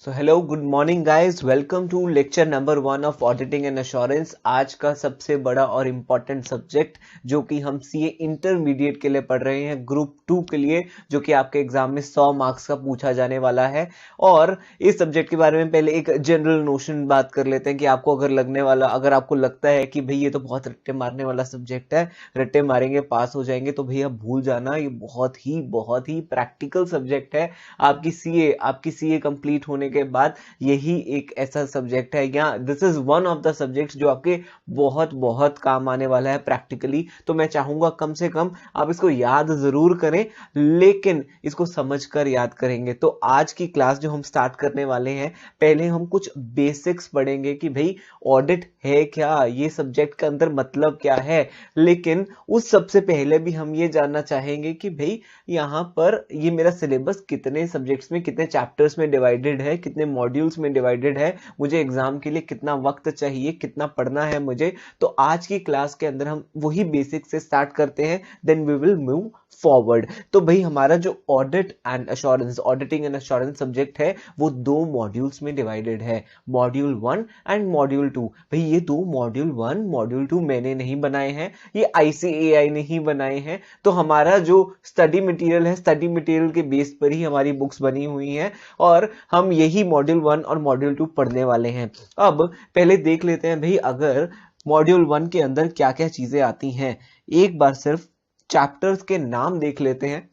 So hello good morning guys, welcome to lecture number 1 of auditing and assurance. आज का सबसे बड़ा और इम्पोर्टेंट सब्जेक्ट जो कि हम सीए इंटरमीडिएट के लिए पढ़ रहे हैं, ग्रुप 2 के लिए, जो कि आपके एग्जाम में 100 मार्क्स का पूछा जाने वाला है। और इस सब्जेक्ट के बारे में पहले एक जनरल नोशन बात कर लेते हैं कि आपको अगर आपको लगता है कि भाई ये तो बहुत रट्टे मारने वाला सब्जेक्ट है, रट्टे मारेंगे पास हो जाएंगे, तो भैया भूल जाना, ये बहुत ही प्रैक्टिकल सब्जेक्ट है। आपकी सीए कंप्लीट होने के बाद यही एक ऐसा सब्जेक्ट है, या this is one of the subjects जो आपके बहुत बहुत काम आने वाला है प्रैक्टिकली। तो मैं चाहूंगा कम से कम आप इसको याद जरूर करें, लेकिन इसको समझकर याद करेंगे। तो आज की क्लास जो हम स्टार्ट करने वाले हैं, पहले हम कुछ बेसिक्स पढ़ेंगे कि भाई ऑडिट है क्या, ये सब्जेक्ट के अंदर मतलब क्या है। लेकिन उस सबसे पहले भी हम ये जानना चाहेंगे कि भाई यहाँ पर ये मेरा सिलेबस कितने सब्जेक्ट्स में, कितने चैप्टर्स में डिवाइडेड है, कितने मॉड्यूल्स में डिवाइडेड है, मुझे एग्जाम के लिए कितना वक्त चाहिए, कितना पढ़ना है मुझे। तो आज की क्लास के अंदर हम वही बेसिक से स्टार्ट करते हैं, then we will move forward. तो भाई हमारा जो ऑडिटिंग एंड एश्योरेंस सब्जेक्ट है, वो दो मॉड्यूल्स में डिवाइडेड है, मॉड्यूल 1 एंड मॉड्यूल 2। भाई ये दो मॉड्यूल 1 मॉड्यूल 2 मैंने नहीं बनाए हैं, ये ICAI ने ही बनाए हैं। तो हमारा जो स्टडी मटेरियल है, स्टडी मटेरियल के बेस पर ही हमारी बुक्स बनी हुई हैं, और हम यही मॉड्यूल 1 और मॉड्यूल 2 पढ़ने वाले हैं। अब पहले देख लेते हैं भाई, अगर मॉड्यूल 1 के अंदर क्या क्या चीजें आती हैं, एक बार सिर्फ चैप्टर्स के नाम देख लेते हैं।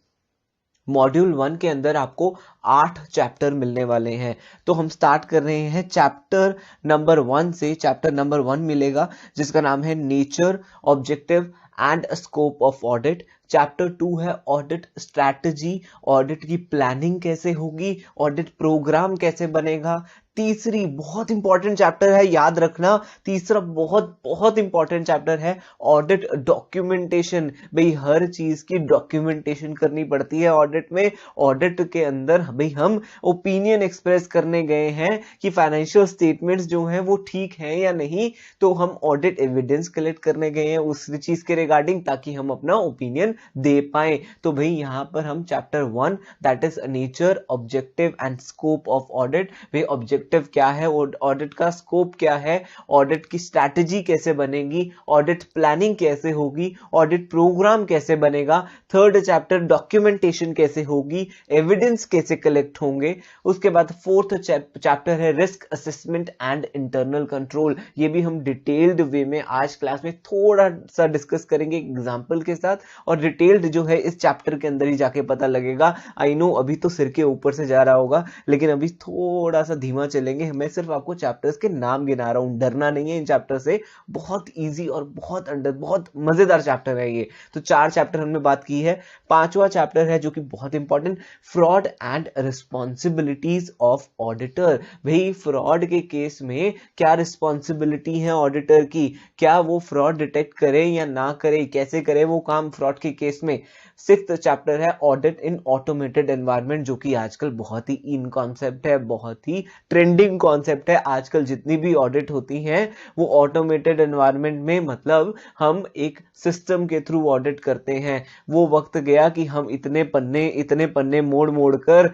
मॉड्यूल 1 के अंदर आपको 8 चैप्टर मिलने वाले हैं। तो हम स्टार्ट कर रहे हैं चैप्टर नंबर 1 से। चैप्टर नंबर 1 मिलेगा जिसका नाम है nature, objective and scope of audit. Chapter 2 है ऑडिट स्ट्रैटेजी, ऑडिट की प्लानिंग कैसे होगी, ऑडिट प्रोग्राम कैसे बनेगा। तीसरी बहुत इंपॉर्टेंट चैप्टर है, याद रखना, तीसरा बहुत बहुत इंपॉर्टेंट चैप्टर है ऑडिट डॉक्यूमेंटेशन। भाई हर चीज की डॉक्यूमेंटेशन करनी पड़ती है ऑडिट में। ऑडिट के अंदर भाई हम ओपिनियन एक्सप्रेस करने गए हैं कि फाइनेंशियल स्टेटमेंट्स जो हैं वो ठीक हैं या नहीं, तो हम ऑडिट एविडेंस कलेक्ट करने गए हैं उस चीज के रिगार्डिंग, ताकि हम अपना ओपिनियन दे पाए। तो भाई यहां पर हम chapter 1 that is nature, objective and scope of audit. भाई ऑब्जेक्टिव क्या है, ऑडिट का स्कोप क्या है, ऑडिट की स्ट्रैटेजी कैसे बनेगी, ऑडिट प्लानिंग कैसे होगी, ऑडिट प्रोग्राम कैसे बनेगा। थर्ड चैप्टर डॉक्यूमेंटेशन कैसे होगी, एविडेंस कैसे कलेक्ट होंगे। उसके बाद फोर्थ चैप्टर है risk assessment and internal control. ये भी हम डिटेल्ड वे में आज क्लास में थोड़ा सा डिस्कस करेंगे एग्जांपल के साथ, और डिटेल्ड जो है इस चैप्टर के अंदर ही जाके पता लगेगा। आई नो अभी तो सिर के ऊपर से जा रहा होगा, लेकिन अभी थोड़ा सा धीमा चलेंगे। मैं सिर्फ आपको चैप्टर्स के नाम गिना रहा हूं, डरना नहीं है इन चैप्टर से। बहुत इजी और बहुत मजेदार चैप्टर है ये। तो 4 चैप्टर हमने बात की है। 5वां चैप्टर है जो कि बहुत important, fraud and responsibilities of auditor. भाई फ्रॉड के केस में क्या रिस्पॉन्सिबिलिटी है ऑडिटर की, क्या वो फ्रॉड डिटेक्ट करे या ना करे, कैसे करे वो काम फ्रॉड के केस में। 6th चैप्टर है ऑडिट इन ऑटोमेटेड एनवायरनमेंट, जो कि आजकल बहुत ही इन कॉन्सेप्ट है, बहुत ही ट्रेंडिंग कॉन्सेप्ट है। आजकल जितनी भी ऑडिट होती हैं वो ऑटोमेटेड एनवायरनमेंट में, मतलब हम एक सिस्टम के थ्रू ऑडिट करते हैं। वो वक्त गया कि हम इतने पन्ने मोड़ मोड़ कर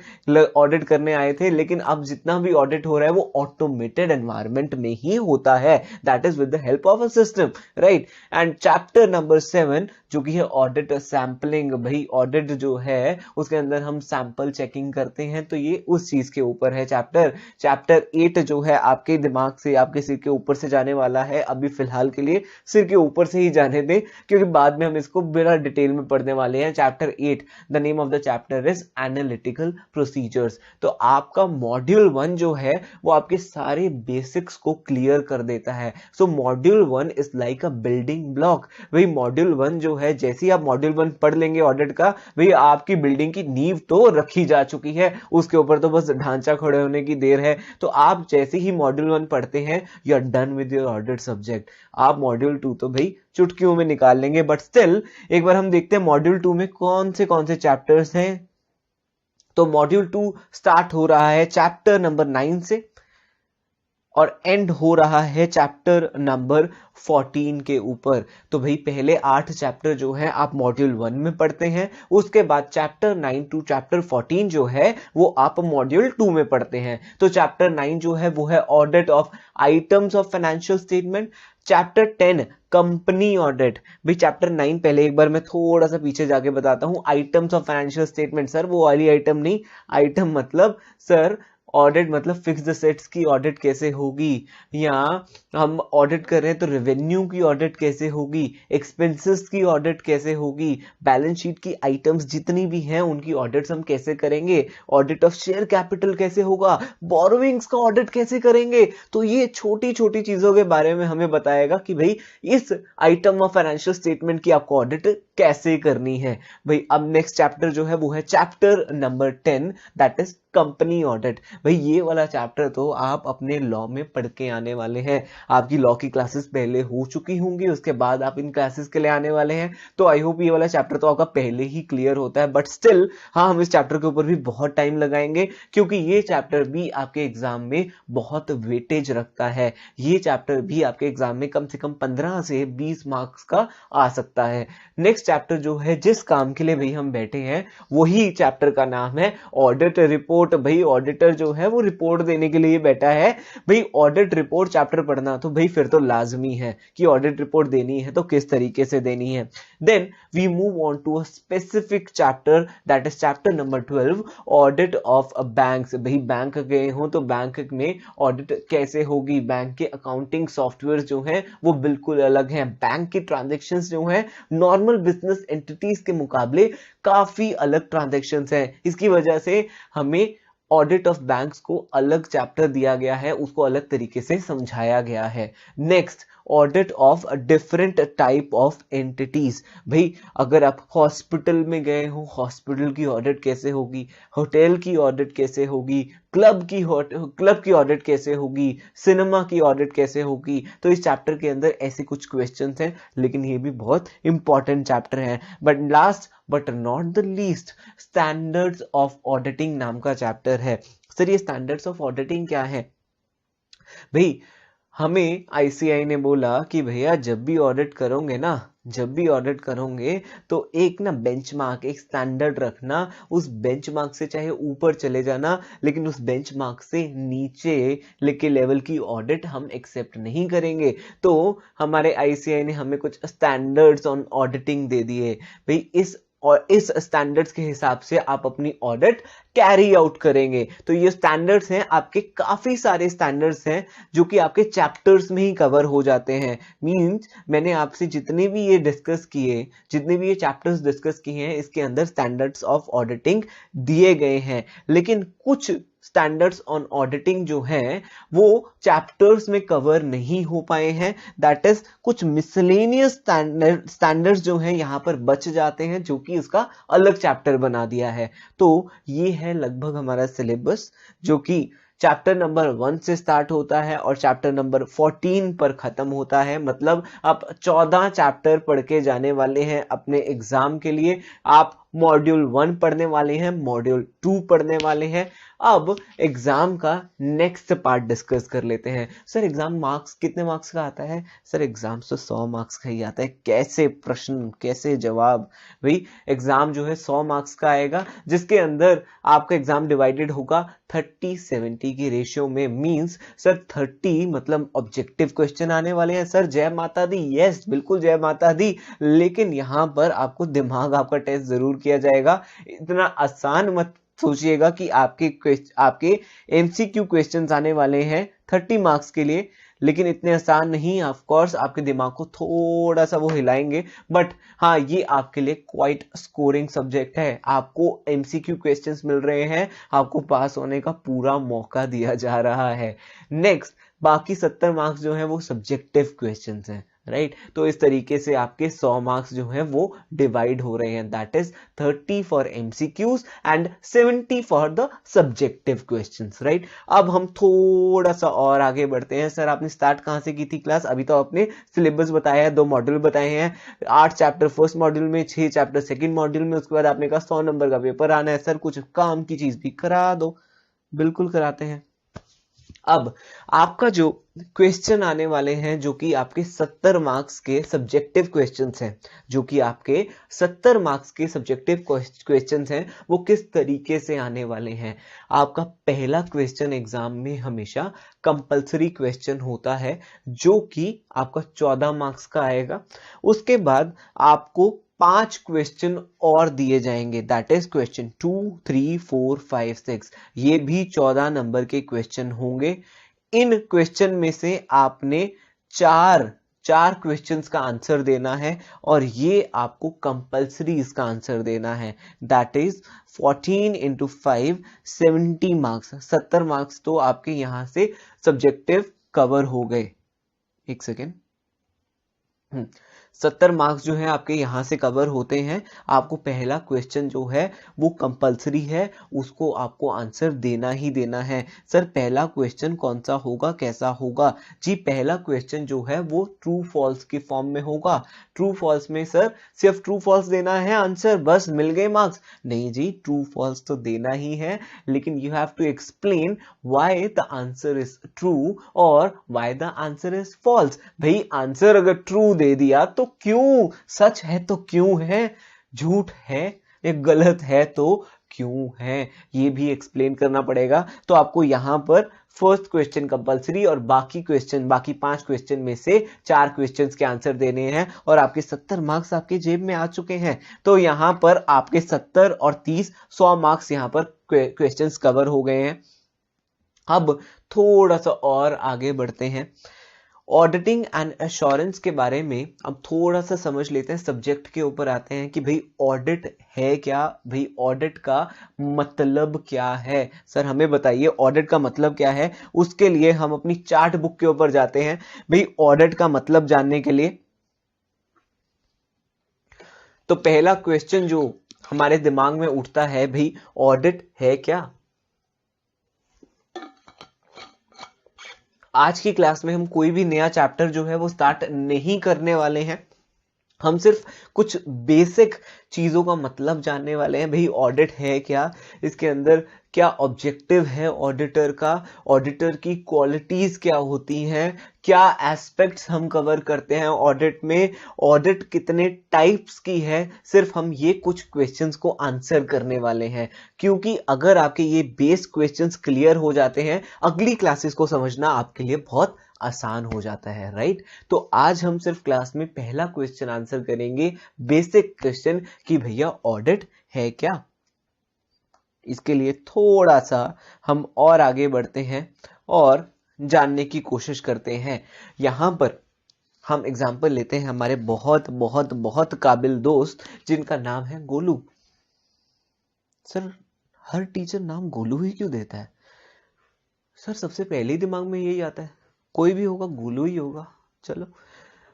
ऑडिट करने आए थे, लेकिन अब जितना भी ऑडिट हो रहा है वो ऑटोमेटेड एनवायरनमेंट में ही होता है, that is with the help of a system, right. And chapter number 7 जो कि है ऑडिट सैंपलिंग। भाई ऑडिट जो है उसके अंदर हम सैंपल चेकिंग करते हैं, तो ये उस चीज के ऊपर है चैप्टर 8 जो है आपके दिमाग से, आपके सिर के ऊपर से जाने वाला है। अभी फिलहाल के लिए सिर के ऊपर से ही जाने दें, क्योंकि बाद में हम इसको बिना डिटेल में पढ़ने वाले हैं। Chapter 8, the name of the chapter is analytical procedures. तो आपका मॉड्यूल 1 जो है वो आपके सारे बेसिक्स को क्लियर कर देता है। So module 1 is like a building block. वही मॉड्यूल 1 जो है, जैसे ही आप मॉड्यूल 1 पढ़ लेंगे ऑडिट का, वही आपकी बिल्डिंग की नींव तो रखी जा चुकी है, उसके ऊपर तो बस ढांचा खड़े होने की देर है। तो आप जैसे ही मॉड्यूल 1 पढ़ते हैं, you are done with your audit subject. आप मॉड्यूल 2 तो भाई चुटकियों में निकाल लेंगे, बट स्टिल एक बार हम देखते हैं मॉड्यूल 2 में कौन से चैप्टर्स हैं। तो मॉड्यूल 2 स्टार्ट हो रहा है चैप्टर नंबर 9 से। और एंड हो रहा है चैप्टर नंबर 14 के ऊपर। तो भाई पहले 8 चैप्टर जो है आप मॉड्यूल 1 में पढ़ते हैं, उसके बाद चैप्टर 9 टू चैप्टर 14 जो है वो आप मॉड्यूल 2 में पढ़ते हैं। तो चैप्टर 9 जो है वो है audit of items of financial statement, chapter 10 company audit. भाई चैप्टर 9 पहले एक बार मैं थोड़ा सा पीछे जाके बताता हूं। Items of financial statement sir वो वाली आइटम नहीं, आइटम मतलब सर ऑडिट मतलब फिक्स्ड असेट्स की ऑडिट कैसे होगी, या हम ऑडिट कर रहे हैं तो रेवेन्यू की ऑडिट कैसे होगी, एक्सपेंसेस की ऑडिट कैसे होगी, बैलेंस शीट की आइटम्स जितनी भी हैं उनकी ऑडिट्स हम कैसे करेंगे, ऑडिट ऑफ शेयर कैपिटल कैसे होगा, बोरोविंग्स का ऑडिट कैसे करेंगे। तो ये छोटी छोटी चीजों के बारे में हमें बताएगा कि भाई इस आइटम ऑफ फाइनेंशियल स्टेटमेंट की आपको ऑडिट कैसे करनी है। भाई अब नेक्स्ट चैप्टर जो है वो है chapter number 10 that is company audit. भाई ये वाला चैप्टर तो आप अपने लॉ में पढ़ के आने वाले हैं। आपकी लॉ की क्लासेस पहले हो चुकी होंगी, उसके बाद आप इन क्लासेस के लिए आने वाले हैं। तो आई होप ये वाला चैप्टर तो आपका पहले ही क्लियर होता है, बट स्टिल हाँ हम इस चैप्टर के ऊपर भी बहुत टाइम लगाएंगे क्योंकि ये चैप्टर भी आपके एग्जाम में बहुत वेटेज रखता है। ये चैप्टर भी आपके एग्जाम में कम से कम 15 से 20 मार्क्स का आ सकता है। नेक्स्ट चैप्टर जो है जिस काम के लिए भाई हम बैठे हैं वही चैप्टर का नाम है ऑडिट रिपोर्ट। भाई ऑडिटर जो है वो रिपोर्ट देने के लिए बैठा है। भाई ऑडिट रिपोर्ट चैप्टर पढ़ना तो भाई फिर तो लाजमी है कि ऑडिट रिपोर्ट देनी है तो किस तरीके से देनी है। Then we move on to a specific chapter that is chapter number 12 audit of banks. भाई बैंक गए हो तो बैंक में ऑडिट कैसे होगी, बैंक के अकाउंटिंग सॉफ्टवेयर जो है वो बिल्कुल अलग है। बैंक की ट्रांजेक्शन्स जो है नॉर्मल बिजनेस एंटिटीज के मुकाबले काफी अलग ट्रांजेक्शन्स हैं। इसकी वजह से हमें ऑडिट ऑफ बैंक्स को अलग चैप्टर दिया गया है, उसको अलग तरीके से समझाया गया है। Next audit of different type of entities. भाई अगर आप हॉस्पिटल में गए हो हॉस्पिटल की ऑडिट कैसे होगी, होटल की ऑडिट कैसे होगी, क्लब की ऑडिट कैसे होगी, सिनेमा की ऑडिट कैसे होगी। तो इस चैप्टर के अंदर ऐसे कुछ क्वेश्चंस हैं, लेकिन ये भी बहुत इंपॉर्टेंट चैप्टर है। But last but not the least standards of auditing नाम का चैप्टर है। सर ये स्टैंडर्ड्स ऑफ ऑडिटिंग क्या है? भाई हमें आईसीआई ने बोला कि भैया जब भी ऑडिट करोगे ना, जब भी ऑडिट करोगे तो एक ना बेंचमार्क, एक स्टैंडर्ड रखना। उस बेंचमार्क से चाहे ऊपर चले जाना, लेकिन उस बेंचमार्क से नीचे लेके लेवल की ऑडिट हम एक्सेप्ट नहीं करेंगे। तो हमारे आईसीआई ने हमें कुछ स्टैंडर्ड्स ऑन ऑडिटिंग दे दिए। भाई इस स्टैंडर्ड्स के हिसाब से आप अपनी ऑडिट कैरी आउट करेंगे। तो ये स्टैंडर्ड्स हैं, आपके काफी सारे स्टैंडर्ड्स हैं जो कि आपके चैप्टर्स में ही कवर हो जाते हैं। मींस मैंने आपसे जितने भी ये डिस्कस किए, जितने भी ये चैप्टर्स डिस्कस किए हैं, इसके अंदर स्टैंडर्ड्स ऑफ ऑडिटिंग दिए गए हैं। लेकिन कुछ स्टैंडर्ड्स ऑन ऑडिटिंग जो हैं वो चैप्टर्स में कवर नहीं हो पाए हैं। दैट इज कुछ मिसलेनियस स्टैंडर्ड्स जो हैं यहां पर बच जाते हैं, जो कि उसका अलग चैप्टर बना दिया है। तो ये है लगभग हमारा सिलेबस, जो कि चैप्टर नंबर 1 से स्टार्ट होता है और चैप्टर नंबर 14 पर खत्म होता है। मतलब आप 14 चैप्टर पढ़ के जाने वाले हैं अपने एग्जाम के लिए। आप मॉड्यूल 1 पढ़ने वाले हैं, मॉड्यूल 2 पढ़ने वाले हैं। अब एग्जाम का नेक्स्ट पार्ट डिस्कस कर लेते हैं। सर एग्जाम मार्क्स कितने मार्क्स का आता है? सर एग्जाम तो 100 मार्क्स का ही आता है। कैसे प्रश्न, कैसे जवाब? भाई एग्जाम जो है 100 मार्क्स का आएगा, जिसके अंदर आपका एग्जाम डिवाइडेड होगा 30-70 की रेशियो में। मींस सर 30 मतलब ऑब्जेक्टिव क्वेश्चन आने वाले हैं। सर जय माता दी, यस बिल्कुल जय माता दी, लेकिन यहां पर आपको दिमाग आपका टेस्ट जरूर किया जाएगा। इतना आसान मत सोचिएगा कि आपके एमसीक्यू क्वेश्चंस आने वाले हैं 30 मार्क्स के लिए, लेकिन इतने आसान नहीं। ऑफ कोर्स आपके दिमाग को थोड़ा सा वो हिलाएंगे, बट हाँ ये आपके लिए क्वाइट स्कोरिंग सब्जेक्ट है। आपको एमसीक्यू क्वेश्चंस मिल रहे हैं, आपको पास होने का पूरा मौका दिया जा रहा है। नेक्स्ट बाकी 70 मार्क्स जो है वो सब्जेक्टिव क्वेश्चंस हैं, राइट। तो इस तरीके से आपके 100 मार्क्स जो है वो डिवाइड हो रहे हैं। That is 30 for MCQs and 70 for the subjective questions, right. अब हम थोड़ा सा और आगे बढ़ते हैं। सर आपने स्टार्ट कहां से की थी क्लास? अभी तो आपने सिलेबस बताया है, 2 मॉड्यूल बताए हैं, 8 चैप्टर फर्स्ट मॉड्यूल में, 6 चैप्टर सेकेंड मॉड्यूल में। उसके बाद आपने कहा 100 नंबर का पेपर आना है। सर कुछ काम की चीज भी करा दो। बिल्कुल कराते हैं। अब आपका जो क्वेश्चन आने वाले हैं जो कि आपके 70 मार्क्स के सब्जेक्टिव क्वेश्चंस हैं, जो कि आपके 70 मार्क्स के सब्जेक्टिव क्वेश्चंस हैं, वो किस तरीके से आने वाले हैं। आपका पहला क्वेश्चन एग्जाम में हमेशा कंपलसरी क्वेश्चन होता है जो कि आपका 14 मार्क्स का आएगा। उसके बाद आपको 5 क्वेश्चन और दिए जाएंगे, दैट इज क्वेश्चन 2, 3, 4, 5, 6। ये भी 14 नंबर के क्वेश्चन होंगे। इन क्वेश्चन में से आपने चार क्वेश्चंस का आंसर देना है और ये आपको कंपलसरी इसका आंसर देना है। That is 14 into 5 70 marks. 70 marks तो आपके यहां से सब्जेक्टिव कवर हो गए। एक सेकेंड, 70 मार्क्स जो है आपके यहां से कवर होते हैं। आपको पहला क्वेश्चन जो है वो कंपलसरी है, उसको आपको आंसर देना ही देना है। सर पहला क्वेश्चन कौन सा होगा, कैसा होगा? जी पहला क्वेश्चन जो है वो ट्रू फॉल्स के फॉर्म में होगा। ट्रू फॉल्स में सर सिर्फ ट्रू फॉल्स देना है आंसर, बस मिल गए मार्क्स? नहीं जी, ट्रू फॉल्स तो देना ही है, लेकिन you have to explain why the answer is true और why the answer is false. भाई आंसर अगर ट्रू दे दिया तो क्यों, सच है तो क्यों है, झूठ है या गलत है तो क्यों है, ये भी एक्सप्लेन करना पड़ेगा। तो आपको यहां पर फर्स्ट क्वेश्चन कंपलसरी और बाकी 5 क्वेश्चन में से 4 क्वेश्चंस के आंसर देने हैं और आपके 70 मार्क्स आपके जेब में आ चुके हैं। तो यहां पर आपके 70 और 30 100 मार्क्स यहां पर क्वेश्चंस कवर हो गए हैं। अब थोड़ा सा और आगे बढ़ते हैं, ऑडिटिंग एंड एश्योरेंस के बारे में अब थोड़ा सा समझ लेते हैं, सब्जेक्ट के ऊपर आते हैं कि भाई ऑडिट है क्या, भाई ऑडिट का मतलब क्या है। सर हमें बताइए ऑडिट का मतलब क्या है। उसके लिए हम अपनी चार्ट बुक के ऊपर जाते हैं भाई ऑडिट का मतलब जानने के लिए। तो पहला क्वेश्चन जो हमारे दिमाग में उठता है, भाई ऑडिट है क्या। आज की क्लास में हम कोई भी नया चैप्टर जो है वो स्टार्ट नहीं करने वाले हैं, हम सिर्फ कुछ बेसिक चीजों का मतलब जानने वाले हैं। भाई ऑडिट है क्या, इसके अंदर क्या ऑब्जेक्टिव है ऑडिटर का, ऑडिटर की क्वालिटीज क्या होती हैं, क्या एस्पेक्ट्स हम कवर करते हैं ऑडिट में, ऑडिट कितने टाइप्स की है। सिर्फ हम ये कुछ क्वेश्चंस को आंसर करने वाले हैं, क्योंकि अगर आपके ये बेस क्वेश्चंस क्लियर हो जाते हैं अगली क्लासेस को समझना आपके लिए बहुत आसान हो जाता है, राइट। तो आज हम सिर्फ क्लास में पहला क्वेश्चन आंसर करेंगे, बेसिक क्वेश्चन कि भैया ऑडिट है क्या। इसके लिए थोड़ा सा हम और आगे बढ़ते हैं और जानने की कोशिश करते हैं। यहां पर हम एग्जाम्पल लेते हैं हमारे बहुत बहुत बहुत काबिल दोस्त जिनका नाम है गोलू। सर हर टीचर नाम गोलू ही क्यों देता है? सर सबसे पहले ही दिमाग में यही आता है, कोई भी होगा गोलू ही होगा। चलो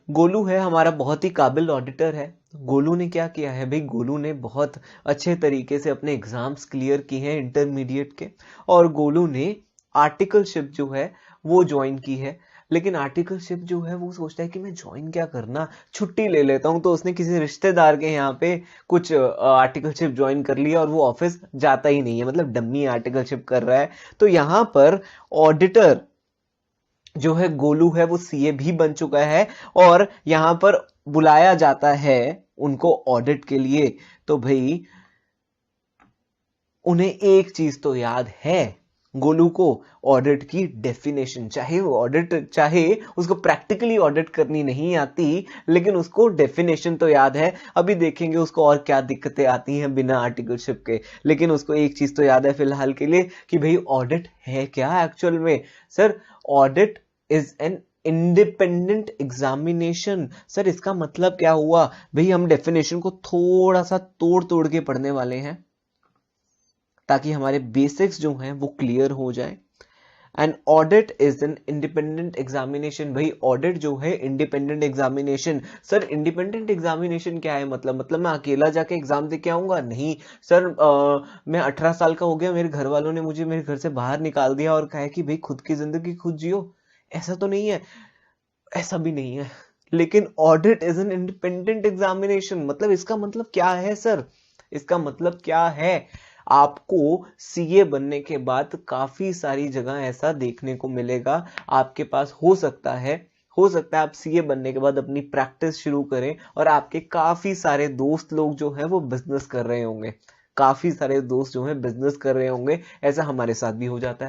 गोलू है हमारा बहुत ही काबिल ऑडिटर है। गोलू ने क्या किया है भाई, गोलू ने बहुत अच्छे तरीके से अपने एग्जाम्स क्लियर किए हैं इंटरमीडिएट के, और गोलू ने आर्टिकलशिप जो है वो ज्वाइन की है। लेकिन आर्टिकलशिप जो है वो सोचता है कि मैं ज्वाइन क्या करना, छुट्टी ले लेता हूं। तो उसने किसी रिश्तेदार के यहाँ पे कुछ आर्टिकलशिप ज्वाइन कर लिया और वो ऑफिस जाता ही नहीं है, मतलब डम्मी आर्टिकलशिप कर रहा है। तो यहाँ पर ऑडिटर जो है गोलू है वो सीए भी बन चुका है और यहां पर बुलाया जाता है उनको ऑडिट के लिए। तो भाई उन्हें एक चीज तो याद है गोलू को, ऑडिट की डेफिनेशन। चाहे वो ऑडिट, चाहे उसको प्रैक्टिकली ऑडिट करनी नहीं आती, लेकिन उसको डेफिनेशन तो याद है। अभी देखेंगे उसको और क्या दिक्कतें आती हैं बिना आर्टिकलशिप के, लेकिन उसको एक चीज तो याद है फिलहाल के लिए कि भाई ऑडिट है क्या एक्चुअल में। Sir audit is an independent examination. Sir इसका मतलब क्या हुआ भाई, हम डेफिनेशन को थोड़ा सा तोड़ तोड़ के पढ़ने वाले हैं ताकि हमारे बेसिक्स जो हैं वो क्लियर हो जाए। And audit is an independent examination. भाई ऑडिट जो है independent examination. Sir independent examination क्या है, मतलब मैं अकेला जाके एग्जाम दे के आऊंगा? नहीं सर, मैं 18 साल का हो गया, मेरे घर वालों ने मुझे मेरे घर से बाहर निकाल दिया और कहा कि भाई खुद की जिंदगी खुद जियो, ऐसा तो नहीं है, ऐसा भी नहीं है। लेकिन audit is an independent examination, मतलब इसका मतलब क्या है सर, इसका मतलब क्या है? आपको सीए बनने के बाद काफी सारी जगह ऐसा देखने को मिलेगा। आपके पास हो सकता है आप सीए बनने के बाद अपनी प्रैक्टिस शुरू करें और आपके काफी सारे दोस्त लोग जो हैं वो बिजनेस कर रहे होंगे, काफी सारे दोस्त जो हैं बिजनेस कर रहे होंगे। ऐसा हमारे साथ भी हो जाता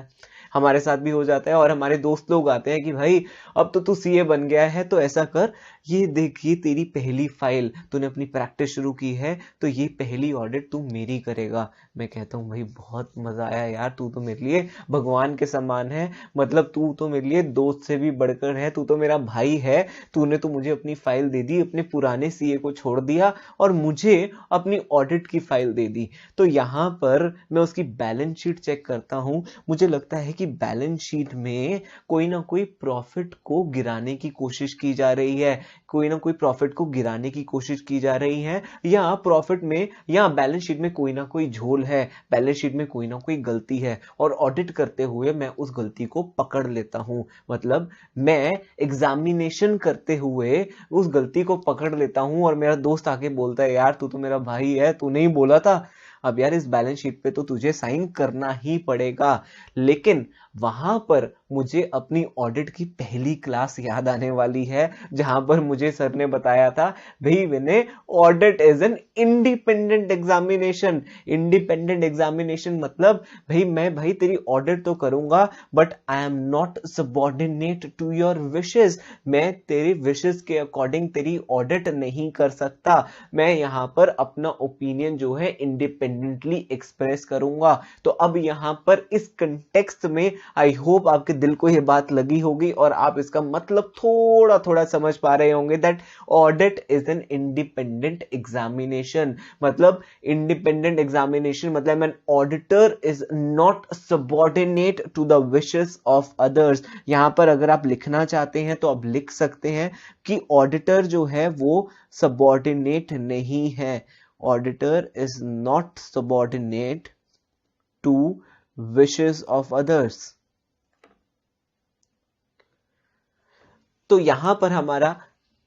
है, और हमारे दोस्त लोग आते हैं कि भाई अब तो तू सीए बन गया है तो ऐसा कर, ये देखिए तेरी पहली फाइल, तूने अपनी प्रैक्टिस शुरू की है तो ये पहली ऑडिट तू मेरी करेगा। मैं कहता हूँ भाई बहुत मजा आया यार, तू तो मेरे लिए भगवान के समान है, मतलब तू तो मेरे लिए दोस्त से भी बढ़कर है, तू तो मेरा भाई है। तूने तो मुझे अपनी फाइल दे दी, अपने पुराने सीए को छोड़ दिया और मुझे अपनी ऑडिट की फाइल दे दी। तो यहां पर मैं उसकी बैलेंस शीट चेक करता हूं, मुझे लगता है कि बैलेंस शीट में कोई ना कोई प्रॉफिट को गिराने की कोशिश की जा रही है, या प्रॉफिट में या बैलेंस शीट में कोई ना कोई झोल है, बैलेंस शीट में कोई ना कोई गलती है, और ऑडिट करते हुए मैं उस गलती को पकड़ लेता हूं। मतलब मैं एग्जामिनेशन करते हुए उस गलती को पकड़ लेता हूं और मेरा दोस्त आके बोलता है यार तू तो मेरा भाई है, तू नहीं बोला था, अब यार इस बैलेंस शीट पे तो तुझे साइन करना ही पड़ेगा। लेकिन वहां पर मुझे अपनी ऑडिट की पहली क्लास याद आने वाली है, जहां पर मुझे सर ने बताया था भाई Vinay, audit is an independent examination. Independent examination मतलब भाई तेरी ऑडिट तो करूंगा but I am not subordinate to your wishes. मैं तेरे विशेस के अकॉर्डिंग तेरी ऑडिट नहीं कर सकता, मैं यहां पर अपना ओपिनियन जो है इंडिपेंडेंटली एक्सप्रेस करूंगा। तो अब यहां पर इस कंटेक्स्ट में आई होप आपके दिल को यह बात लगी होगी और आप इसका मतलब थोड़ा थोड़ा समझ पा रहे होंगे that audit is an independent examination. मतलब इंडिपेंडेंट एग्जामिनेशन मतलब an auditor is not subordinate to the wishes of others. यहां पर अगर आप लिखना चाहते हैं तो आप लिख सकते हैं कि ऑडिटर जो है वो सबॉर्डिनेट नहीं है, auditor is not subordinate to wishes of others. तो यहां पर हमारा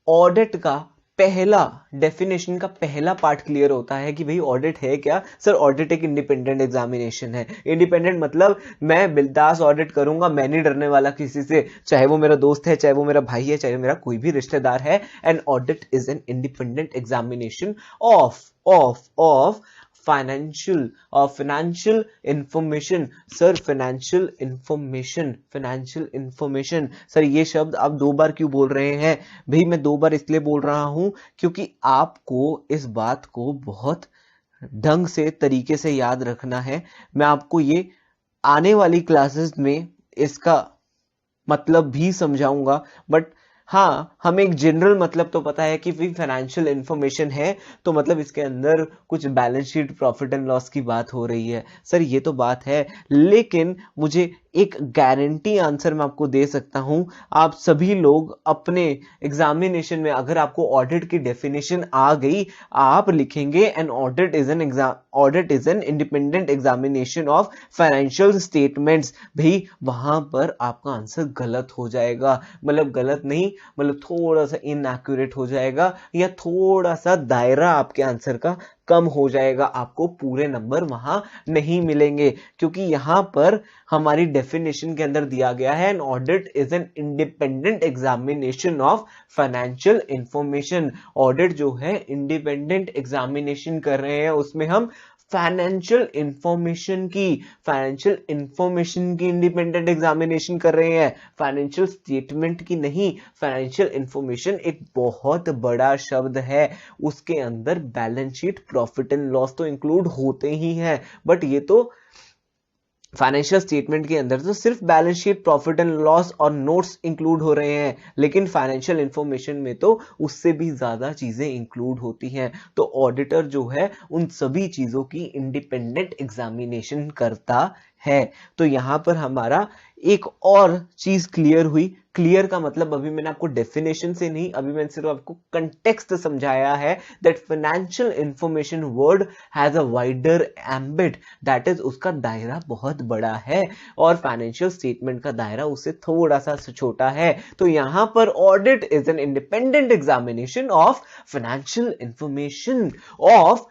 ऑडिट का पहला डेफिनेशन का पहला पार्ट क्लियर होता है कि भाई ऑडिट है क्या। सर ऑडिट एक इंडिपेंडेंट एग्जामिनेशन है। इंडिपेंडेंट मतलब मैं बिंदास ऑडिट करूंगा, मैं नहीं डरने वाला किसी से, चाहे वो मेरा दोस्त है, चाहे वो मेरा भाई है, चाहे मेरा कोई भी रिश्तेदार है। And audit is an independent examination of financial information. Sir financial information, sir ये शब्द आप 2 बार क्यों बोल रहे हैं? भाई मैं 2 बार इसलिए बोल रहा हूं क्योंकि आपको इस बात को बहुत ढंग से तरीके से याद रखना है। मैं आपको ये आने वाली क्लासेस में इसका मतलब भी समझाऊंगा, बट हाँ हमें एक जनरल मतलब तो पता है कि फाइनेंशियल इंफॉर्मेशन है तो मतलब इसके अंदर कुछ balance sheet, profit and loss की बात हो रही है। सर ये तो बात है, लेकिन मुझे एक गारंटी आंसर मैं आपको दे सकता हूं, आप सभी लोग अपने एग्जामिनेशन में अगर आपको ऑडिट की डेफिनेशन आ गई, आप लिखेंगे N audit is an independent examination of financial statements. भाई वहां पर आपका आंसर गलत हो जाएगा, मतलब गलत नहीं, मतलब थोड़ा सा इनएक्यूरेट हो जाएगा या थोड़ा सा दायरा आपके आंसर का कम हो जाएगा, आपको पूरे नंबर वहां नहीं मिलेंगे। क्योंकि यहां पर हमारी डेफिनेशन के अंदर दिया गया है N audit is an independent examination of financial information. Audit जो है इंडिपेंडेंट एग्जामिनेशन कर रहे हैं, उसमें हम फाइनेंशियल इंफॉर्मेशन की इंडिपेंडेंट एग्जामिनेशन कर रहे हैं, फाइनेंशियल स्टेटमेंट की नहीं। फाइनेंशियल इंफॉर्मेशन एक बहुत बड़ा शब्द है, उसके अंदर balance sheet, profit and loss तो इंक्लूड होते ही हैं, बट ये तो फाइनेंशियल स्टेटमेंट के अंदर तो सिर्फ balance sheet, profit and loss और नोट्स इंक्लूड हो रहे हैं, लेकिन फाइनेंशियल इंफॉर्मेशन में तो उससे भी ज्यादा चीजें इंक्लूड होती हैं। तो ऑडिटर जो है उन सभी चीजों की इंडिपेंडेंट एग्जामिनेशन करता है। तो यहां पर हमारा एक और चीज क्लियर हुई। क्लियर का मतलब अभी मैंने आपको डेफिनेशन से नहीं, अभी मैंने सिर्फ आपको कंटेक्स्ट समझाया है that financial information word has a wider ambit, that is उसका दायरा बहुत बड़ा है और फाइनेंशियल स्टेटमेंट का दायरा उससे थोड़ा सा छोटा है। तो यहां पर audit is an independent examination of financial information of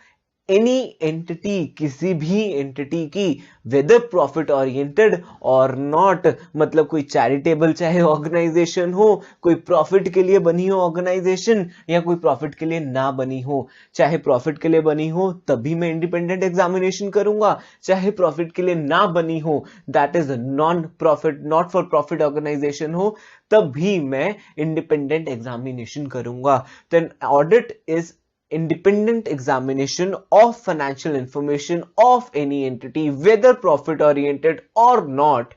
any entity, किसी भी एंटिटी की, वेदर प्रॉफिट ओरिएंटेड और नॉट, मतलब कोई चैरिटेबल चाहे ऑर्गेनाइजेशन हो, कोई प्रॉफिट के लिए बनी हो ऑर्गेनाइजेशन या कोई प्रॉफिट के लिए ना बनी हो। चाहे प्रॉफिट के लिए बनी हो तभी मैं इंडिपेंडेंट एग्जामिनेशन करूंगा, चाहे प्रॉफिट के लिए ना बनी हो, that is non profit, not for profit organisation हो, तब भी मैं इंडिपेंडेंट एग्जामिनेशन करूंगा। Then audit is independent examination of financial information of any entity, whether profit oriented or not,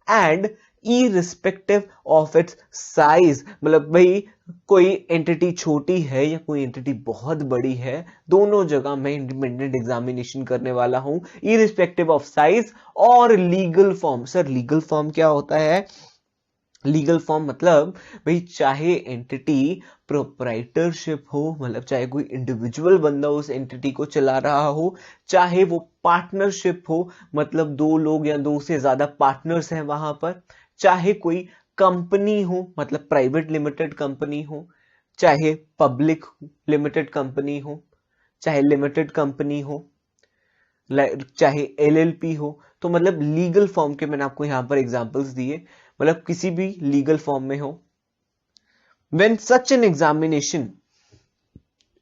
and irrespective of its size। मतलब भाई कोई entity छोटी है या कोई एंटिटी बहुत बड़ी है, दोनों जगह मैं इंडिपेंडेंट एग्जामिनेशन करने वाला हूं, इरिस्पेक्टिव ऑफ साइज और legal form. Sir legal form क्या होता है? लीगल फॉर्म मतलब भाई चाहे एंटिटी प्रोप्राइटरशिप हो, मतलब चाहे कोई इंडिविजुअल बंदा उस एंटिटी को चला रहा हो, चाहे वो पार्टनरशिप हो, मतलब दो लोग या दो से ज्यादा पार्टनर्स हैं वहां पर, चाहे कोई कंपनी हो, मतलब प्राइवेट लिमिटेड कंपनी हो, चाहे पब्लिक लिमिटेड कंपनी हो, चाहे लिमिटेड कंपनी हो, चाहे एलएलपी हो। तो मतलब लीगल फॉर्म के मैंने आपको यहां पर एग्जांपल्स दिए, मतलब किसी भी लीगल फॉर्म में हो। when such an examination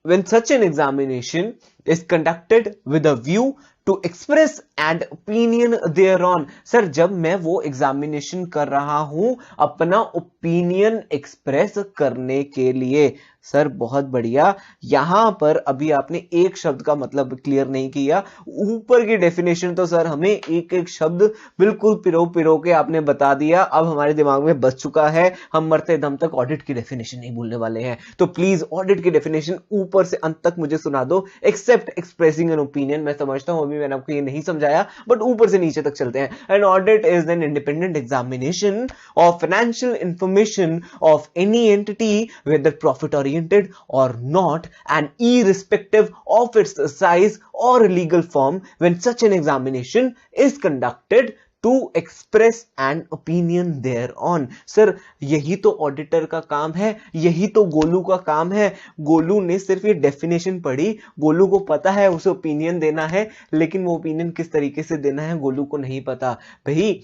when such an examination is conducted with a view to express an opinion thereon। Sir जब मैं वो एग्जामिनेशन कर रहा हूं अपना ओपिनियन एक्सप्रेस करने के लिए। सर बहुत बढ़िया, यहां पर अभी आपने एक शब्द का मतलब क्लियर नहीं किया, ऊपर की डेफिनेशन तो सर हमें एक एक शब्द बिल्कुल पिरो पिरो के आपने बता दिया, अब हमारे दिमाग में बच चुका है, हम मरते दम तक ऑडिट की डेफिनेशन नहीं भूलने वाले हैं। तो प्लीज ऑडिट की डेफिनेशन ऊपर से अंत तक मुझे सुना दो, एक्सेप्ट एक्सप्रेसिंग एन ओपिनियन। मैं समझता हूं अभी मैंने आपको ये नहीं समझाया, बट ऊपर से नीचे तक चलते हैं। N audit is an independent examination of financial information of any entity whether profit oriented or not, and irrespective of its size or legal form, when such an examination is conducted to express an opinion thereon। Sir यही तो auditor का काम है, यही तो गोलू का काम है। गोलू ने सिर्फ ये डेफिनेशन पढ़ी, गोलू को पता है उसे ओपिनियन देना है, लेकिन वो ओपिनियन किस तरीके से देना है गोलू को नहीं पता। भाई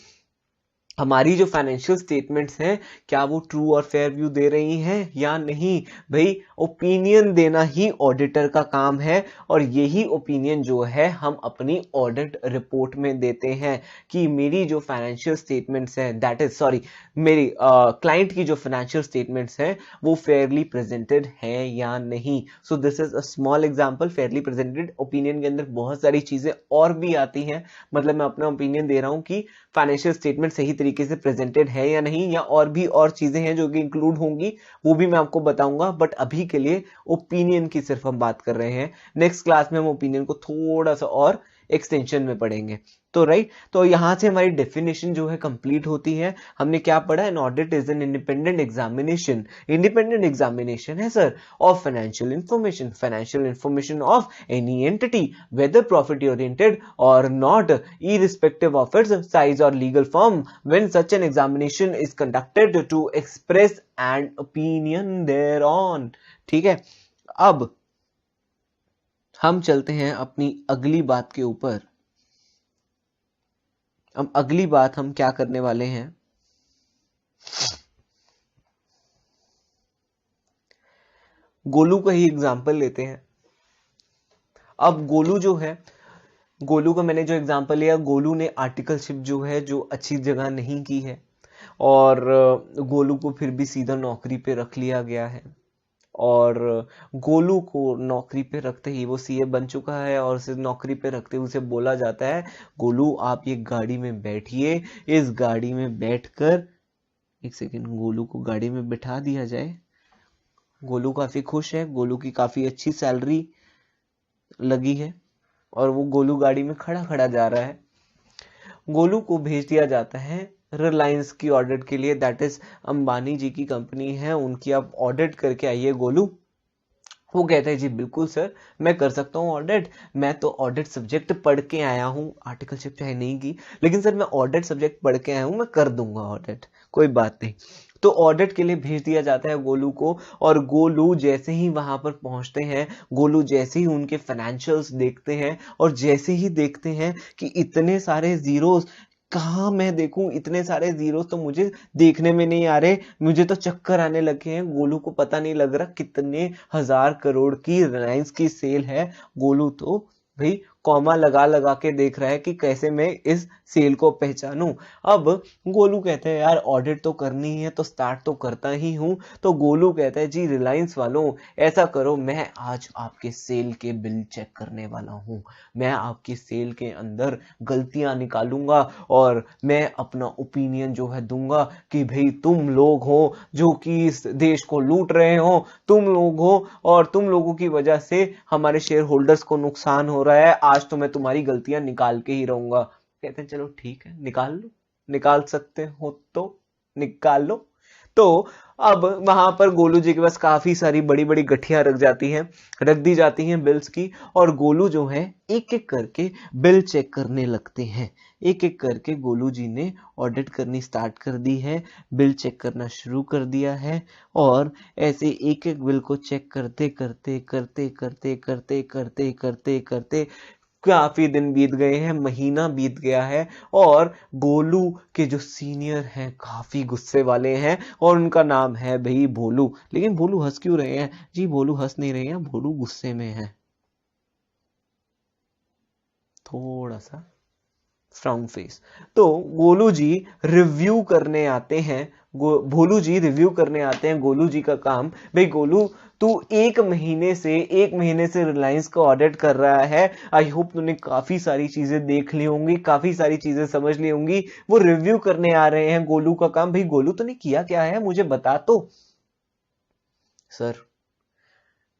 हमारी जो फाइनेंशियल स्टेटमेंट्स हैं क्या वो ट्रू और फेयर व्यू दे रही हैं या नहीं? भाई ओपिनियन देना ही ऑडिटर का काम है, और यही ओपिनियन जो है हम अपनी ऑडिट रिपोर्ट में देते हैं कि मेरी जो फाइनेंशियल स्टेटमेंट्स हैं, दैट इज सॉरी मेरी क्लाइंट की जो फाइनेंशियल स्टेटमेंट्स हैं वो फेयरली प्रेजेंटेड हैं या नहीं। So this is a small example, Fairlie presented. Opinion के अंदर बहुत सारी चीजें और भी आती हैं, मतलब मैं अपना ओपिनियन दे रहा हूं कि फाइनेंशियल स्टेटमेंट सही तरीके से प्रेजेंटेड है या नहीं, या और भी और चीजें हैं जो कि इंक्लूड होंगी, वो भी मैं आपको बताऊंगा, बट अभी के लिए ओपिनियन की सिर्फ हम बात कर रहे हैं। नेक्स्ट क्लास में हम ओपिनियन को थोड़ा सा और एक्सटेंशन में पढ़ेंगे। तो राइट, तो यहां से हमारी डेफिनेशन जो है कंप्लीट होती है। हमने क्या पढ़ा? An audit is an independent examination, independent examination है sir of financial information of any entity whether profit oriented और not, irrespective of its size or legal form, when such an examination is conducted to express an opinion thereon। ठीक है, अब हम चलते हैं अपनी अगली बात के ऊपर। अब अगली बात हम क्या करने वाले हैं, गोलू का ही एग्जाम्पल लेते हैं। अब गोलू जो है, गोलू का मैंने जो एग्जांपल लिया, गोलू ने आर्टिकलशिप जो है जो अच्छी जगह नहीं की है, और गोलू को फिर भी सीधा नौकरी पे रख लिया गया है, और गोलू को नौकरी पे रखते ही वो सीए बन चुका है, और उसे नौकरी पे रखते हुए उसे बोला जाता है गोलू आप ये गाड़ी में बैठिए, इस गाड़ी में बैठकर, एक सेकेंड, गोलू को गाड़ी में बिठा दिया जाए। गोलू काफी खुश है, गोलू की काफी अच्छी सैलरी लगी है, और वो गोलू गाड़ी में खड़ा खड़ा जा रहा है। गोलू को भेज दिया जाता है रिलायंस की ऑडिट के लिए, दैट इज अंबानी जी की कंपनी है, उनकी आप ऑडिट करके आइए गोलू। वो कहता है जी बिल्कुल सर, मैं कर सकता हूँ ऑडिट, मैं तो ऑडिट सब्जेक्ट पढ़ के आया हूँ, आर्टिकलशिप चाहे नहीं की, लेकिन सर मैं ऑडिट सब्जेक्ट पढ़ के आया हूँ, मैं कर दूंगा ऑडिट, कोई बात नहीं। तो ऑडिट के लिए भेज दिया जाता है गोलू को, और गोलू जैसे ही वहां पर पहुंचते हैं, गोलू जैसे ही उनके फाइनेंशियल्स देखते हैं, और जैसे ही देखते हैं कि इतने सारे जीरोस, कहाँ मैं देखूं इतने सारे जीरोस, तो मुझे देखने में नहीं आ रहे, मुझे तो चक्कर आने लगे हैं। गोलू को पता नहीं लग रहा कितने हजार करोड़ की रिलायंस की सेल है। गोलू तो भाई कॉमा लगा लगा के देख रहा है कि कैसे मैं इस सेल को पहचानूं। अब गोलू कहते हैं यार ऑडिट तो करनी है तो स्टार्ट तो करता ही हूं। तो गोलू कहता है जी रिलायंस वालों, ऐसा करो, मैं आज आपके सेल के बिल चेक करने वाला हूं, मैं आपकी सेल के अंदर गलतियां निकालूंगा, और मैं अपना ओपिनियन जो है दूंगा कि भाई तुम लोग हो जो कि इस देश को लूट रहे हो, तुम लोग हो, और तुम लोगों की वजह से हमारे शेयर होल्डर्स को नुकसान हो रहा है, आज तो मैं तुम्हारी गलतियां निकाल के ही रहूंगा। कहते हैं चलो ठीक है, निकाल लो, निकाल सकते हो तो निकाल लो। तो अब वहां पर गोलू जी के पास काफी सारी बड़ी बड़ी गठियां रख दी जाती हैं बिल्स की, और गोलू जो है एक एक करके बिल चेक करने लगते हैं। एक एक करके गोलू जी ने ऑडिट करनी स्टार्ट कर दी है, बिल चेक करना शुरू कर दिया है, और ऐसे एक एक बिल को चेक करते करते करते करते करते करते करते करते काफी दिन बीत गए हैं, महीना बीत गया है, और गोलू के जो सीनियर हैं काफी गुस्से वाले हैं, और उनका नाम है भाई भोलू। लेकिन भोलू हंस क्यों रहे हैं जी? भोलू हंस नहीं रहे हैं, भोलू गुस्से में है, थोड़ा सा फ्राउन फेस। तो गोलू जी रिव्यू करने आते हैं, भोलू जी रिव्यू करने आते हैं गोलू जी का काम। भाई गोलू, तू एक महीने से रिलायंस का ऑडिट कर रहा है, आई होप तूने काफी सारी चीजें देख ली होंगी, काफी सारी चीजें समझ ली होंगी। वो रिव्यू करने आ रहे हैं, गोलू का काम। भाई गोलू तूने किया क्या है, मुझे बता तो। सर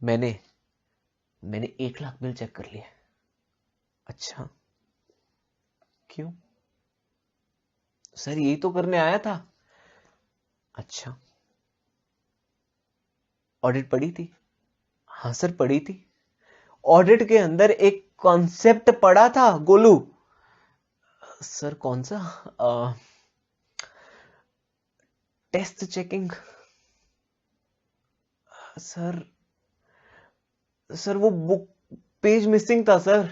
मैंने मैंने 1 लाख बिल चेक कर लिए। अच्छा, क्यों? सर यही तो करने आया था। अच्छा, ऑडिट पढ़ी थी? हाँ सर पढ़ी थी। ऑडिट के अंदर एक कॉन्सेप्ट पढ़ा था गोलू। सर कौन सा? Test checking. सर सर वो बुक पेज मिसिंग था सर।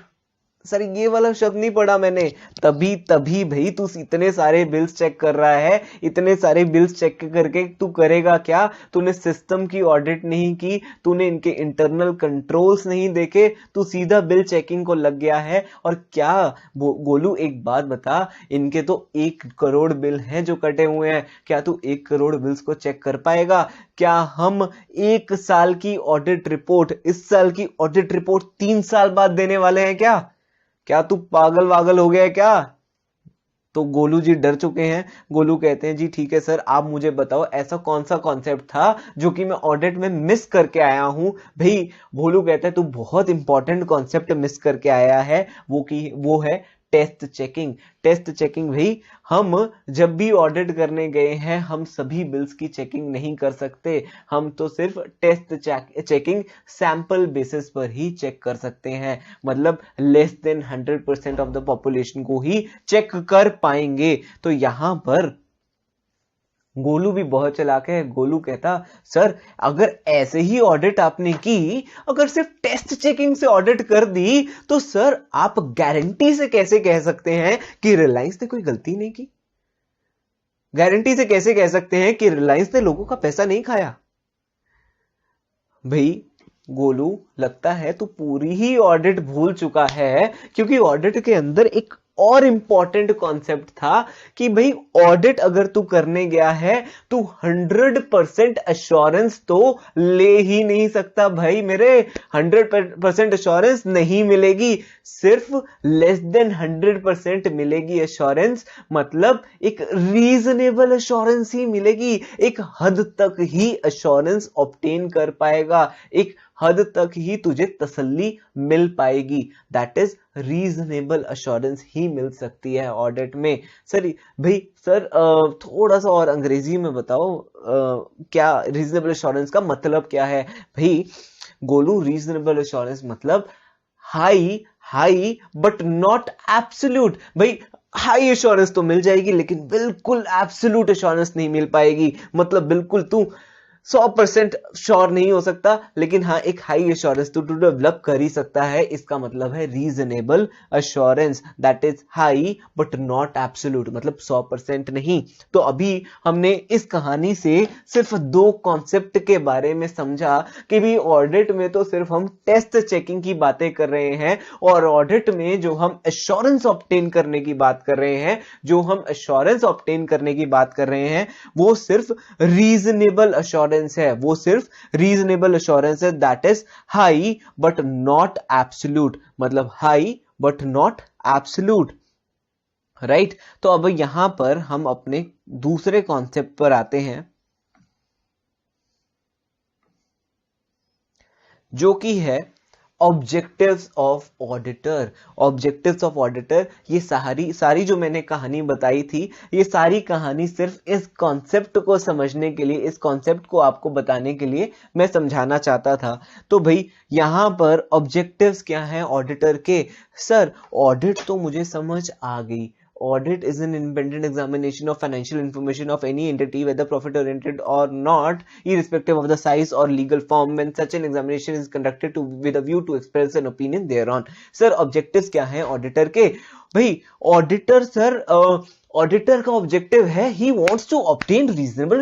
सर ये वाला शब्द नहीं पढ़ा मैंने। तभी तभी भाई तू इतने सारे बिल्स चेक कर रहा है, इतने सारे बिल्स चेक करके तू करेगा क्या? तूने सिस्टम की ऑडिट नहीं की, तूने इनके इंटरनल कंट्रोल्स नहीं देखे, तू सीधा बिल चेकिंग को लग गया है। और क्या गोलू एक बात बता, इनके तो 1 करोड़ बिल हैं जो कटे हुए हैं, क्या तू 1 करोड़ बिल्स को चेक कर पाएगा? क्या हम 1 साल की ऑडिट रिपोर्ट, इस साल की ऑडिट रिपोर्ट 3 साल बाद देने वाले हैं क्या? क्या तू पागल वागल हो गया है क्या? तो गोलू जी डर चुके हैं। गोलू कहते हैं जी ठीक है सर, आप मुझे बताओ ऐसा कौन सा कॉन्सेप्ट था जो कि मैं ऑडिट में मिस करके आया हूं। भाई भोलू कहते हैं तू बहुत इंपॉर्टेंट कॉन्सेप्ट मिस करके आया है, वो है टेस्ट चेकिंग। टेस्ट चेकिंग भाई, हम जब भी ऑडिट करने गए हैं हम सभी बिल्स की चेकिंग नहीं कर सकते, हम तो सिर्फ टेस्ट चेकिंग सैंपल बेसिस पर ही चेक कर सकते हैं, मतलब less than 100% of the population को ही चेक कर पाएंगे। तो यहां पर गोलू भी बहुत चालाक है। गोलू कहता सर अगर ऐसे ही ऑडिट आपने की, अगर सिर्फ टेस्ट चेकिंग से ऑडिट कर दी, तो सर आप गारंटी से कैसे कह सकते हैं कि रिलायंस ने कोई गलती नहीं की? गारंटी से कैसे कह सकते हैं कि रिलायंस ने लोगों का पैसा नहीं खाया? भाई गोलू, लगता है तू पूरी ही ऑडिट भूल चुका है, क्योंकि ऑडिट के अंदर एक और इंपॉर्टेंट कॉन्सेप्ट था कि भाई ऑडिट अगर तू करने गया है, तू 100% अश्योरेंस तो ले ही नहीं सकता भाई मेरे। 100% अश्योरेंस नहीं मिलेगी, सिर्फ लेस देन 100% मिलेगी अश्योरेंस, मतलब एक रीजनेबल अश्योरेंस ही मिलेगी, एक हद तक ही अश्योरेंस ऑब्टेन कर पाएगा, एक हद तक ही तुझे तसल्ली मिल पाएगी। दैट इज रीजनेबल अश्योरेंस ही मिल सकती है ऑडिट में। सर भाई सर थोड़ा सा और अंग्रेजी में बताओ, क्या रीजनेबल अश्योरेंस का मतलब क्या है? भाई गोलू रीजनेबल एश्योरेंस मतलब high high but not absolute. भाई हाई एश्योरेंस तो मिल जाएगी लेकिन बिल्कुल एब्सोल्यूट एश्योरेंस नहीं मिल पाएगी। मतलब बिल्कुल तू 100% श्योर नहीं हो सकता, लेकिन हाँ एक हाई एश्योरेंस तो डेवलप कर ही सकता है। इसका मतलब है reasonable assurance, that is high but not absolute, मतलब 100% नहीं। तो अभी हमने इस कहानी से सिर्फ दो कॉन्सेप्ट के बारे में समझा कि भी ऑडिट में तो सिर्फ हम टेस्ट चेकिंग की बातें कर रहे हैं, और ऑडिट में जो हम एश्योरेंस ऑब्टेन करने की बात कर रहे हैं, वो सिर्फ रीजनेबल एश्योरेंस है, वो सिर्फ रीजनेबल एश्योरेंस है, that is high but not absolute, मतलब high but not absolute, right. तो अब यहां पर हम अपने दूसरे कॉन्सेप्ट पर आते हैं जो कि है objectives of auditor. Objectives of auditor, ये सारी जो मैंने कहानी बताई थी, ये सारी कहानी सिर्फ इस कॉन्सेप्ट को समझने के लिए, इस कॉन्सेप्ट को आपको बताने के लिए मैं समझाना चाहता था। तो भाई यहां पर ऑब्जेक्टिव्स क्या हैं ऑडिटर के? सर ऑडिट तो मुझे समझ आ गई, audit is an independent examination of financial information of any entity, whether profit oriented or not, irrespective of the size or legal form, when such an examination is conducted with a view to express an opinion thereon. Sir objectives क्या हैं auditor के? भाई auditor sir, auditor का objective है he wants to obtain reasonable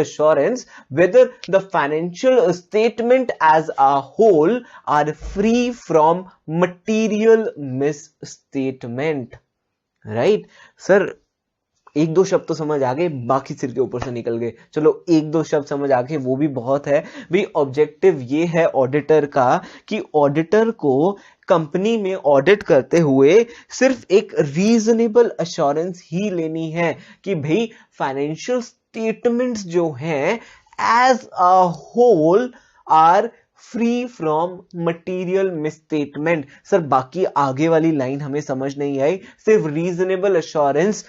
assurance, whether the financial statement as a whole are free from material misstatement, right? Sir एक दो शब्द तो समझ आ गए, बाकी सिर के ऊपर से निकल गए। चलो एक दो शब्द समझ आ गए, वो भी बहुत है। भाई ऑब्जेक्टिव ये है ऑडिटर का कि ऑडिटर को कंपनी में ऑडिट करते हुए सिर्फ एक रीजनेबल एश्योरेंस ही लेनी है कि भाई फाइनेंशियल स्टेटमेंट्स जो हैं as a whole are free from material misstatement. Sir बाकी आगे वाली लाइन हमें समझ नहीं आई, सिर्फ reasonable assurance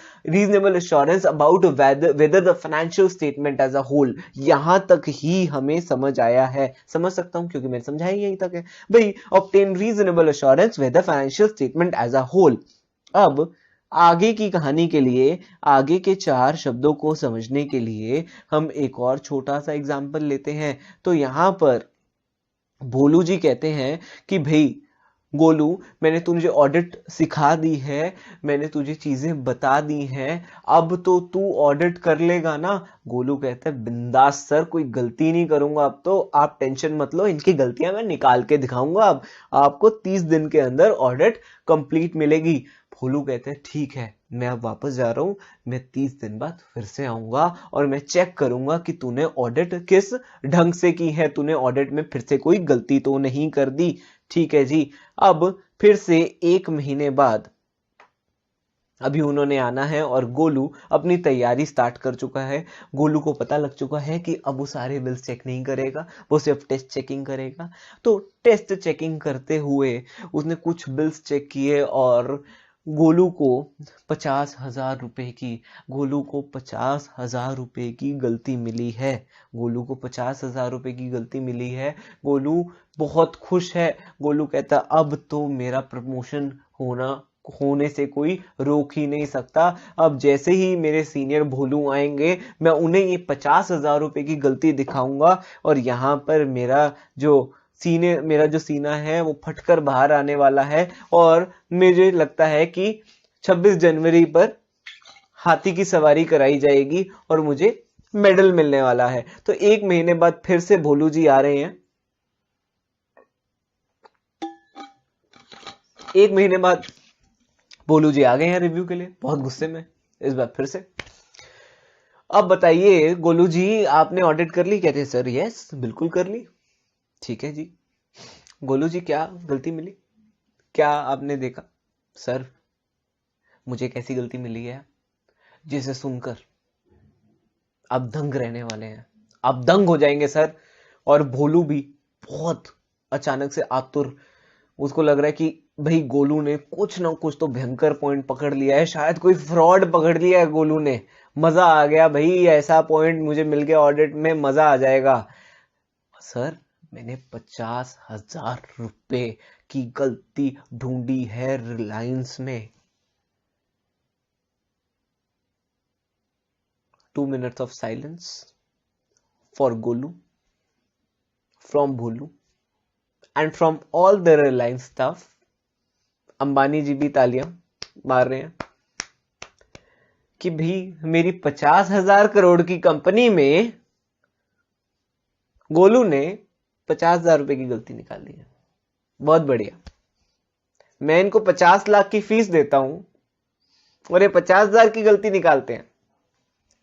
about whether the financial statement as a whole, यहां तक ही हमें समझ आया है। समझ सकता हूं क्योंकि मैंने समझाया यहीं तक है। भाई obtain reasonable assurance whether financial statement as a whole. अब आगे की कहानी के लिए, आगे के 4 शब्दों को समझने के लिए हम एक और छोटा सा एग्जाम्पल लेते हैं। तो यहां पर भोलू जी कहते हैं कि भाई गोलू, मैंने तुझे ऑडिट सिखा दी है, मैंने तुझे चीजें बता दी हैं, अब तो तू ऑडिट कर लेगा ना? गोलू कहता है बिंदास सर, कोई गलती नहीं करूंगा, अब तो आप टेंशन मत लो, इनकी गलतियां मैं निकाल के दिखाऊंगा। अब आपको 30 दिन के अंदर ऑडिट कंप्लीट मिलेगी। भोलू कहते हैं ठीक है, मैं अब वापस जा रहा हूं, मैं 30 दिन बाद फिर से आऊंगा और मैं चेक करूंगा कि तूने ऑडिट किस ढंग से की है, तूने ऑडिट में फिर से कोई गलती तो नहीं कर दी। ठीक है जी। अब फिर से 1 महीने बाद अभी उन्होंने आना है और गोलू अपनी तैयारी स्टार्ट कर चुका है। गोलू को पता लग चुका है कि अब वो सारे बिल्स चेक नहीं करेगा, वो सिर्फ टेस्ट चेकिंग करेगा। तो टेस्ट चेकिंग करते हुए उसने कुछ बिल्स चेक किए और गोलू को 50,000 रुपए की, गोलू को 50,000 रुपए की गलती मिली है। गोलू को 50,000 रुपए की गलती मिली है। गोलू बहुत खुश है। गोलू कहता अब तो मेरा प्रमोशन होने से कोई रोक ही नहीं सकता। अब जैसे ही मेरे सीनियर भोलू आएंगे, मैं उन्हें ये 50,000 रुपए की गलती दिखाऊंगा और यहां पर मेरा जो सीना है वो फटकर बाहर आने वाला है। और मुझे लगता है कि 26 जनवरी पर हाथी की सवारी कराई जाएगी और मुझे मेडल मिलने वाला है। तो 1 महीने बाद फिर से भोलू जी आ रहे हैं। 1 महीने बाद भोलू जी आ गए हैं रिव्यू के लिए, बहुत गुस्से में इस बार फिर से। अब बताइए गोलू जी, आपने ऑडिट कर ली? कहते हैं सर यस बिल्कुल कर ली। ठीक है जी। गोलू जी क्या गलती मिली, क्या आपने देखा? सर मुझे कैसी गलती मिली है जिसे सुनकर आप दंग रहने वाले हैं, आप दंग हो जाएंगे सर। और भोलू भी बहुत अचानक से आतुर, उसको लग रहा है कि भाई गोलू ने कुछ ना कुछ तो भयंकर पॉइंट पकड़ लिया है, शायद कोई फ्रॉड पकड़ लिया है गोलू ने। मजा आ गया भाई, ऐसा पॉइंट मुझे मिल गया ऑडिट में, मजा आ जाएगा। सर मैंने 50,000 रुपए की गलती ढूंढी है रिलायंस में। 2 minutes of silence for Golu from Bholu and from all the Reliance staff. Ambani जी भी तालियां मार रहे हैं कि भाई मेरी 50,000 करोड़ की कंपनी में गोलू ने 50,000 रुपए की गलती निकाली है। बहुत बढ़िया। मैं इनको 50 लाख की फीस देता हूं और ये 50,000 की गलती निकालते हैं,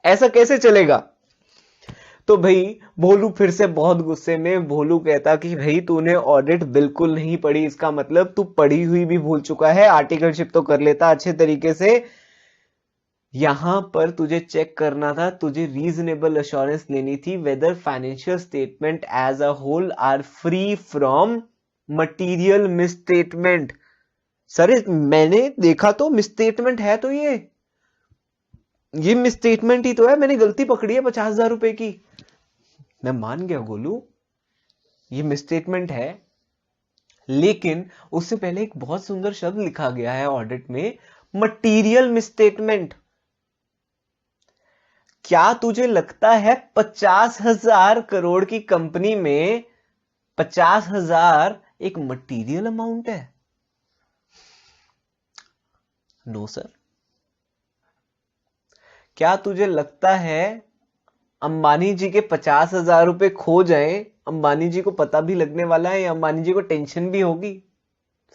ऐसा कैसे चलेगा? तो भाई भोलू फिर से बहुत गुस्से में भोलू कहता कि भाई तूने ऑडिट बिल्कुल नहीं पढ़ी, इसका मतलब तू पढ़ी हुई भी भूल चुका है, आर्टिकलशिप तो कर लेता अच्छे तरीके से। यहां पर तुझे चेक करना था, तुझे रीजनेबल अश्योरेंस लेनी थी whether financial statement as a whole are free from material misstatement. Sir मैंने देखा तो मिसस्टेटमेंट है, तो ये मिसस्टेटमेंट ही तो है, मैंने गलती पकड़ी है 50,000 रुपए की। मैं मान गया गोलू ये मिसस्टेटमेंट है, लेकिन उससे पहले एक बहुत सुंदर शब्द लिखा गया है ऑडिट में, मटीरियल मिसस्टेटमेंट। क्या तुझे लगता है 50,000 करोड़ की कंपनी में 50,000 एक मटीरियल अमाउंट है? No sir. क्या तुझे लगता है अंबानी जी के 50,000 रुपए खो जाए, अंबानी जी को पता भी लगने वाला है, अंबानी जी को टेंशन भी होगी?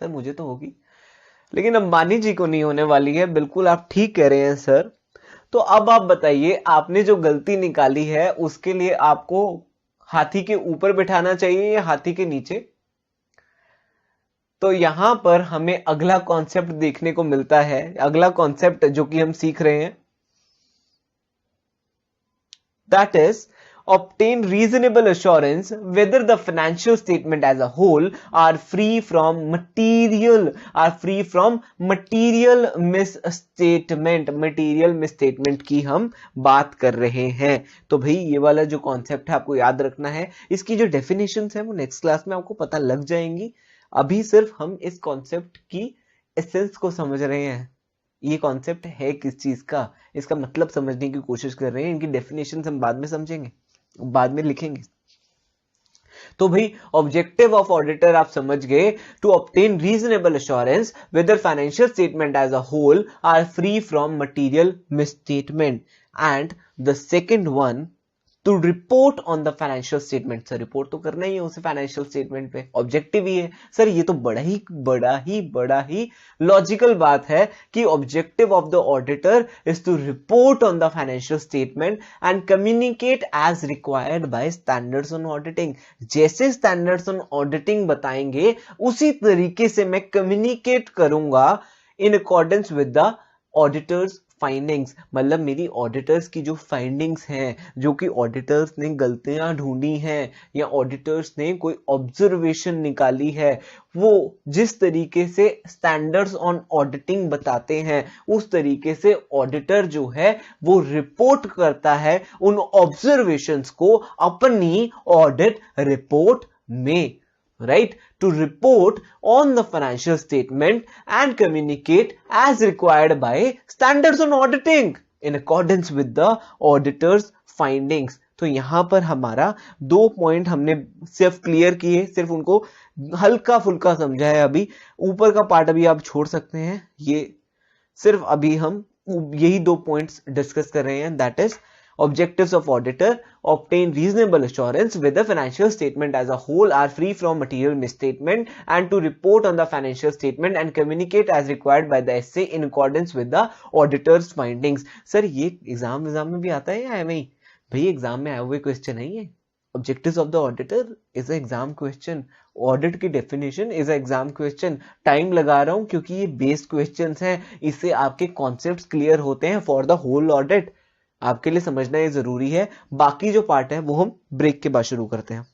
सर मुझे तो होगी, लेकिन अंबानी जी को नहीं होने वाली है। बिल्कुल आप ठीक कह रहे हैं सर। तो अब आप बताइए, आपने जो गलती निकाली है उसके लिए आपको हाथी के ऊपर बिठाना चाहिए या हाथी के नीचे? तो यहां पर हमें अगला कॉन्सेप्ट देखने को मिलता है, अगला कॉन्सेप्ट जो कि हम सीख रहे हैं, that is obtain reasonable assurance whether the financial statement as a whole are free from material misstatement की हम बात कर रहे हैं। तो भाई ये वाला जो कॉन्सेप्ट है आपको याद रखना है, इसकी जो डेफिनेशंस है वो नेक्स्ट क्लास में आपको पता लग जाएंगी। अभी सिर्फ हम इस कॉन्सेप्ट की एसेंस को समझ रहे हैं, ये कॉन्सेप्ट है किस चीज का, इसका मतलब समझने की कोशिश कर रहे हैं। इनकी डेफिनेशन हम बाद में समझेंगे, बाद में लिखेंगे। तो भाई ऑब्जेक्टिव ऑफ ऑडिटर आप समझ गए, to obtain reasonable assurance whether financial statement as a whole are free from material misstatement, and the second one to report on the financial statement. Sir report तो करना ही है उसे फाइनेंशियल स्टेटमेंट पे, objective ही है। सर ये तो बड़ा ही लॉजिकल बात है कि objective of the auditor is to report on the financial statement and communicate as required by standards on auditing. जैसे स्टैंडर्ड्स ऑन ऑडिटिंग बताएंगे उसी तरीके से मैं कम्युनिकेट करूंगा in accordance with the auditor's findings. मतलब मेरी ऑडिटर्स की जो फाइंडिंग्स हैं, जो कि ऑडिटर्स ने गलतियां ढूंढी हैं या ऑडिटर्स ने कोई ऑब्जर्वेशन निकाली है, वो जिस तरीके से स्टैंडर्ड्स ऑन ऑडिटिंग बताते हैं उस तरीके से ऑडिटर जो है वो रिपोर्ट करता है उन ऑब्जर्वेशंस को अपनी ऑडिट रिपोर्ट में। Right, to report on the financial statement and communicate as required by standards on auditing in accordance with the auditor's findings। तो यहां पर हमारा 2 पॉइंट हमने सिर्फ क्लियर किए, सिर्फ उनको हल्का फुल्का समझा है। अभी ऊपर का पार्ट अभी आप छोड़ सकते हैं, ये सिर्फ अभी हम यही 2 पॉइंट्स डिस्कस कर रहे हैं। That is objectives of auditor, obtain reasonable assurance whether financial statement as a whole are free from material misstatement, and to report on the financial statement and communicate as required by the SA in accordance with the auditor's findings। Sir ये exam में भी आता है या ऐਵੇਂ ही? भाई exam में आए हुए क्वेश्चन है ये। Objectives of the auditor is an exam question, audit की definition is exam question. Time लगा रहा हूं क्योंकि ये बेस्ड क्वेश्चंस हैं, इससे आपके कॉन्सेप्ट्स क्लियर होते हैं फॉर द होल ऑडिट। आपके लिए समझना ये जरूरी है। बाकी जो पार्ट है वो हम ब्रेक के बाद शुरू करते हैं।